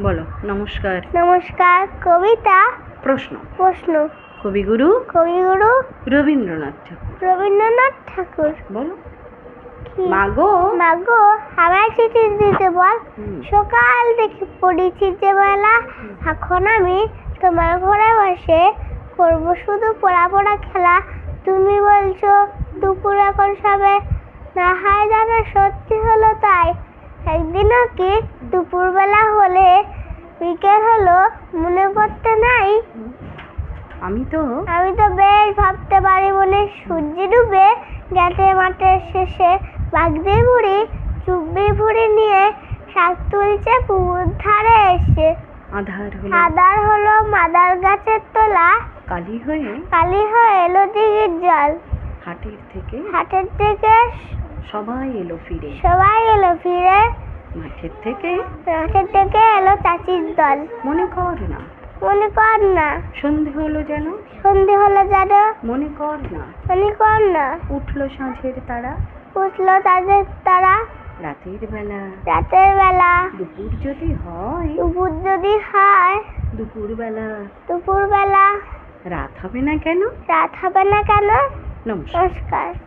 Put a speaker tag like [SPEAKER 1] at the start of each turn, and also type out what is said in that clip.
[SPEAKER 1] বলো। নমস্কার।
[SPEAKER 2] নমস্কার। কবিতা।
[SPEAKER 1] প্রশ্ন। কবিগুরু রবীন্দ্রনাথ ঠাকুর। বলো। মাগো
[SPEAKER 2] আমায় চিঠি দিতে বল। সকাল থেকে পড়েছি যে বেলা, এখন আমি তোমার ঘরে বসে করবো শুধু পড়া খেলা। তুমি বলছো দুপুর এখন সবে, না হয় জানো সত্যি হলো তাই। একদিনও কি দুপুরবেলা হলে বিকেল হলো মনে করতে নাই।
[SPEAKER 1] আমি তো
[SPEAKER 2] বেশ ভাবতে পারি মনে, সূর্য ডুবে গেছে মাঠের শেষে, বাগদি বুড়ি চুবড়ি ভুড়ি নিয়ে শাক তুলছে পুকুর ধারে এসে। আধার হলো মাদার গাছের তলা,
[SPEAKER 1] কালি হয়ে
[SPEAKER 2] এলো দিঘির জল।
[SPEAKER 1] হাটের থেকে সবাই এলো ফিরে, মাঠের থেকে
[SPEAKER 2] এলো চাচির দল।
[SPEAKER 1] মনে কর না সন্ধে হলো যেন, মনে কর না উঠলো সাঁঝের তারা, রাতের বেলা দুপুর যদি হয়, দুপুরবেলা রাত হবে না কেন?
[SPEAKER 2] নমস্কার।